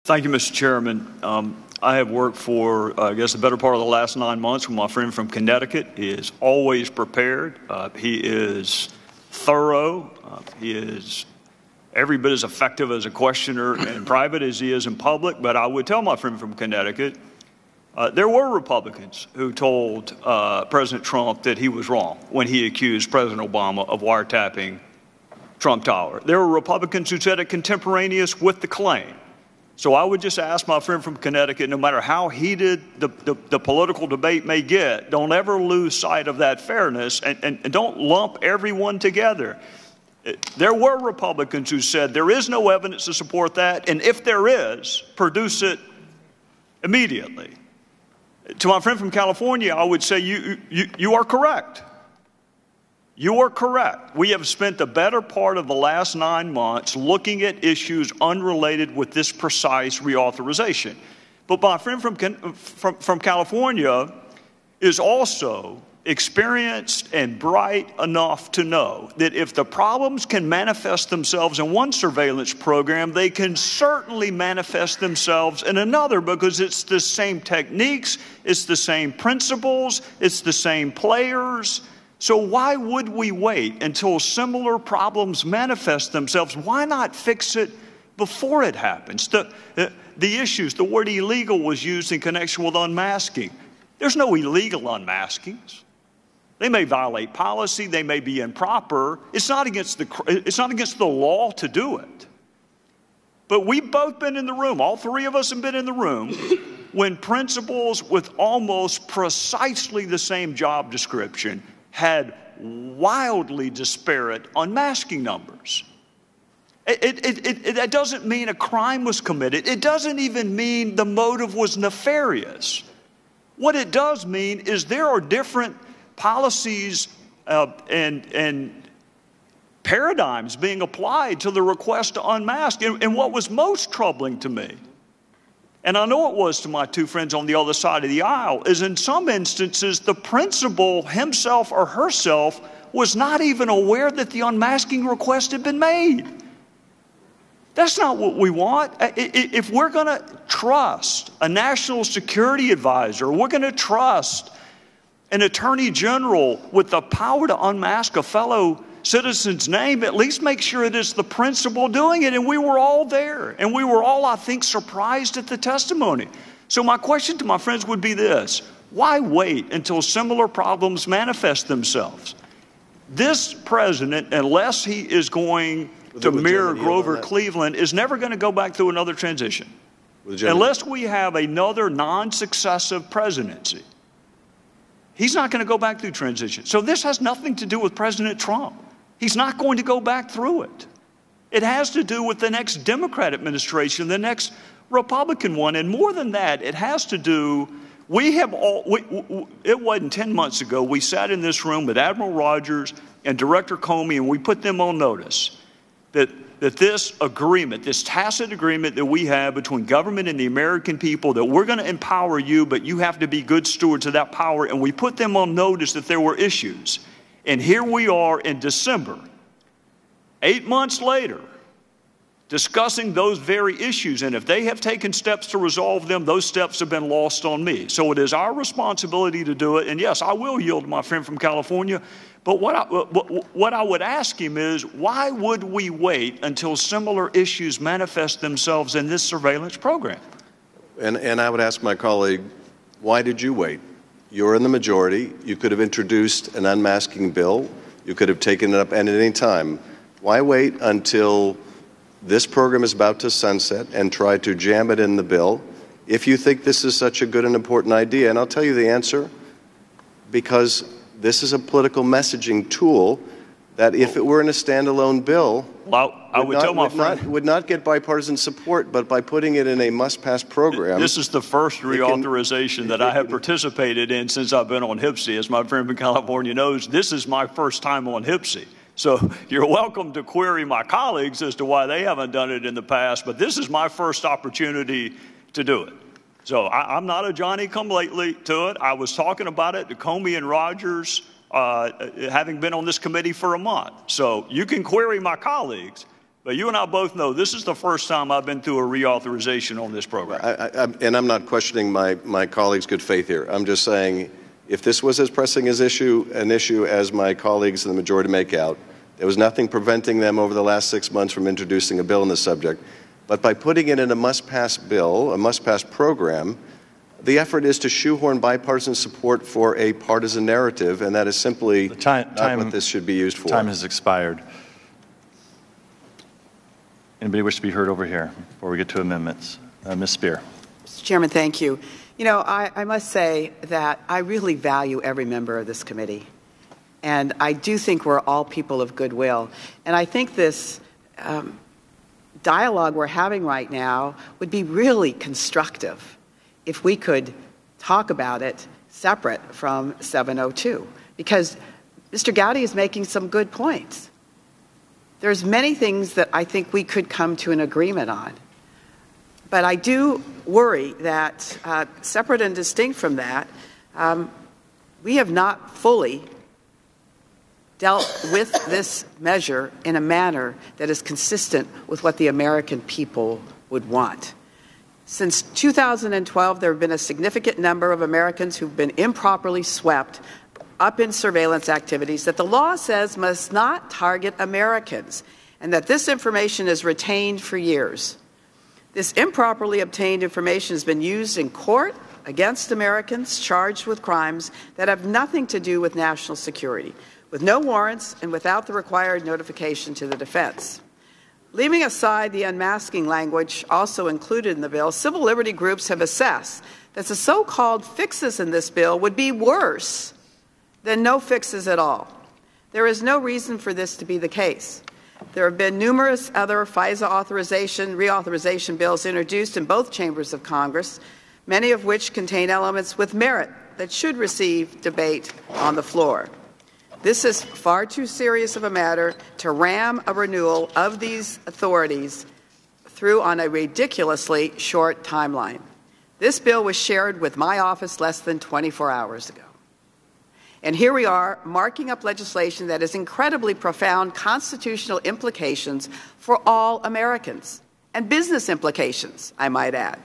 Thank you, Mr. Chairman. I have worked for, I guess, the better part of the last 9 months with my friend from Connecticut. He is always prepared. He is thorough. He is every bit as effective as a questioner in private as he is in public. But I would tell my friend from Connecticut, there were Republicans who told President Trump that he was wrong when he accused President Obama of wiretapping Trump Tower. There were Republicans who said it contemporaneous with the claim. So I would just ask my friend from Connecticut, no matter how heated the political debate may get, don't ever lose sight of that fairness and don't lump everyone together. There were Republicans who said there is no evidence to support that, and if there is, produce it immediately. To my friend from California, I would say you are correct. You are correct. We have spent the better part of the last 9 months looking at issues unrelated with this precise reauthorization. But my friend from California is also experienced and bright enough to know that if the problems can manifest themselves in one surveillance program, they can certainly manifest themselves in another, because it's the same techniques, it's the same principles, it's the same players. So why would we wait until similar problems manifest themselves? Why not fix it before it happens? The issues, the word illegal was used in connection with unmasking. There's no illegal unmaskings. They may violate policy, they may be improper. It's not against the law to do it. But we've both been in the room, all three of us have been in the room, when principals with almost precisely the same job description had wildly disparate unmasking numbers. That doesn't mean a crime was committed. It doesn't even mean the motive was nefarious. What it does mean is there are different policies and paradigms being applied to the request to unmask. And what was most troubling to me, and I know it was to my two friends on the other side of the aisle, is in some instances the principal himself or herself was not even aware that the unmasking request had been made. That's not what we want. If we're going to trust a national security advisor, we're going to trust an attorney general with the power to unmask a fellow citizen's name, at least make sure it is the principal doing it. And we were all there. And we were all, I think, surprised at the testimony. So my question to my friends would be this: why wait until similar problems manifest themselves? This president, unless he is going to mirror Grover Cleveland, is never going to go back through another transition. Unless we have another non-successive presidency, he's not going to go back through transition. So this has nothing to do with President Trump. He's not going to go back through it. It has to do with the next Democrat administration, the next Republican one. And more than that, it has to do, it wasn't 10 months ago, we sat in this room with Admiral Rogers and Director Comey, and we put them on notice that this agreement, this tacit agreement that we have between government and the American people, that we're going to empower you, but you have to be good stewards of that power. And we put them on notice that there were issues. And here we are in December, 8 months later, discussing those very issues. And if they have taken steps to resolve them, those steps have been lost on me. So it is our responsibility to do it. And yes, I will yield to my friend from California. But what I would ask him is, why would we wait until similar issues manifest themselves in this surveillance program? And I would ask my colleague, why did you wait? You're in the majority. You could have introduced an unmasking bill. You could have taken it up at any time. Why wait until this program is about to sunset and try to jam it in the bill if you think this is such a good and important idea? And I'll tell you the answer: because this is a political messaging tool that, if it were in a standalone bill, would not get bipartisan support, but by putting it in a must-pass program. This is the first reauthorization that I have participated in since I've been on HPSI. As my friend from California knows, this is my first time on HPSI. So you're welcome to query my colleagues as to why they haven't done it in the past, but this is my first opportunity to do it. So I'm not a Johnny-come-lately to it. I was talking about it to Comey and Rogers, having been on this committee for a month. So you can query my colleagues, But you and I both know this is the first time I've been through a reauthorization on this program. And I'm not questioning my colleagues' good faith here. I'm just saying, if this was as pressing an issue as my colleagues in the majority make out, there was nothing preventing them over the last 6 months from introducing a bill on this subject. But by putting it in a must-pass bill, a must-pass program, the effort is to shoehorn bipartisan support for a partisan narrative, and that is simply not what this should be used for. Time has expired. Anybody wish to be heard over here before we get to amendments? Ms. Spear. Mr. Chairman, thank you. You know, I must say that I really value every member of this committee. And I do think we're all people of goodwill. And I think this dialogue we're having right now would be really constructive if we could talk about it separate from 702. Because Mr. Gowdy is making some good points. There's many things that I think we could come to an agreement on. But I do worry that, separate and distinct from that, we have not fully dealt with this measure in a manner that is consistent with what the American people would want. Since 2012, there have been a significant number of Americans who've been improperly swept up in surveillance activities that the law says must not target Americans, and that this information is retained for years. This improperly obtained information has been used in court against Americans charged with crimes that have nothing to do with national security, with no warrants and without the required notification to the defense. Leaving aside the unmasking language also included in the bill, civil liberty groups have assessed that the so-called fixes in this bill would be worse than no fixes at all. There is no reason for this to be the case. There have been numerous other FISA reauthorization bills introduced in both chambers of Congress, many of which contain elements with merit that should receive debate on the floor. This is far too serious of a matter to ram a renewal of these authorities through on a ridiculously short timeline. This bill was shared with my office less than 24 hours ago. And here we are, marking up legislation that has incredibly profound constitutional implications for all Americans, and business implications, I might add.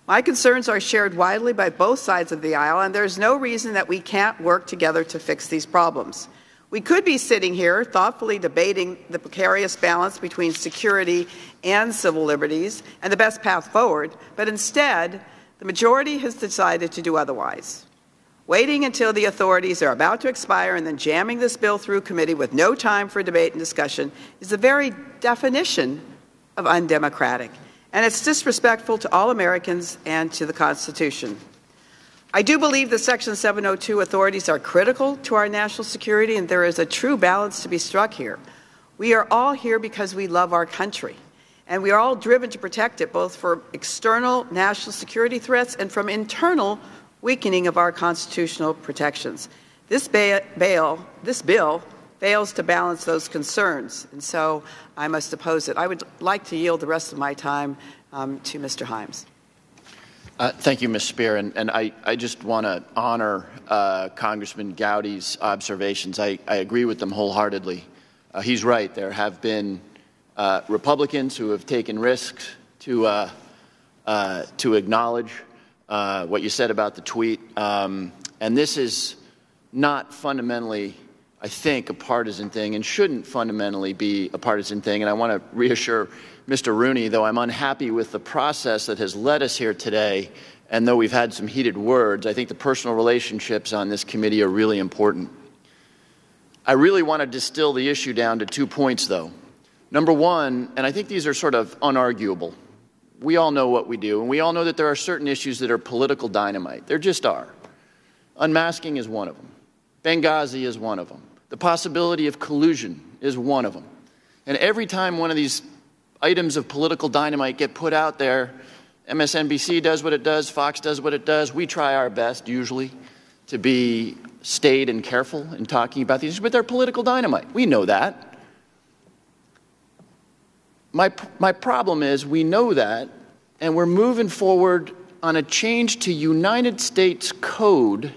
My concerns are shared widely by both sides of the aisle, and there's no reason that we can't work together to fix these problems. We could be sitting here thoughtfully debating the precarious balance between security and civil liberties and the best path forward, but instead, the majority has decided to do otherwise. Waiting until the authorities are about to expire and then jamming this bill through committee with no time for debate and discussion is the very definition of undemocratic, and it's disrespectful to all Americans and to the Constitution. I do believe the Section 702 authorities are critical to our national security, and there is a true balance to be struck here. We are all here because we love our country, and we are all driven to protect it both for external national security threats and from internal weakening of our constitutional protections. This bill fails to balance those concerns, and so I must oppose it. I would like to yield the rest of my time to Mr. Himes. Thank you, Ms. Spear, and I just want to honor Congressman Gowdy's observations. I agree with them wholeheartedly. He's right. There have been Republicans who have taken risks to acknowledge what you said about the tweet. And this is not fundamentally, I think, a partisan thing and shouldn't fundamentally be a partisan thing. And I want to reassure Mr. Rooney, though I'm unhappy with the process that has led us here today, and though we've had some heated words, I think the personal relationships on this committee are really important. I really want to distill the issue down to 2 points, though. Number one, and I think these are sort of unarguable, we all know what we do, and we all know that there are certain issues that are political dynamite. There just are. Unmasking is one of them. Benghazi is one of them. The possibility of collusion is one of them. And every time one of these items of political dynamite get put out there, MSNBC does what it does, Fox does what it does. We try our best, usually, to be staid and careful in talking about these issues, but they're political dynamite. We know that. My problem is we know that, and we're moving forward on a change to United States code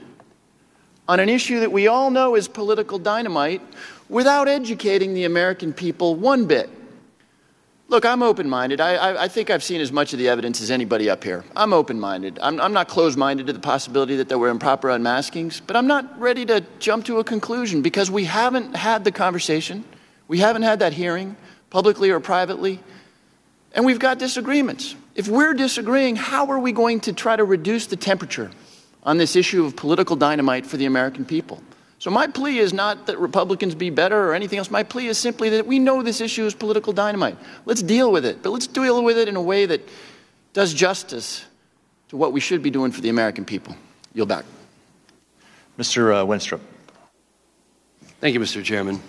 on an issue that we all know is political dynamite without educating the American people one bit. Look, I'm open-minded. I think I've seen as much of the evidence as anybody up here. I'm open-minded. I'm not closed-minded to the possibility that there were improper unmaskings, but I'm not ready to jump to a conclusion because we haven't had the conversation. We haven't had that hearing, publicly or privately, and we've got disagreements. If we're disagreeing, how are we going to try to reduce the temperature on this issue of political dynamite for the American people? So my plea is not that Republicans be better or anything else. My plea is simply that we know this issue is political dynamite. Let's deal with it, but let's deal with it in a way that does justice to what we should be doing for the American people. Yield back. Mr. Winstrup. Thank you, Mr. Chairman.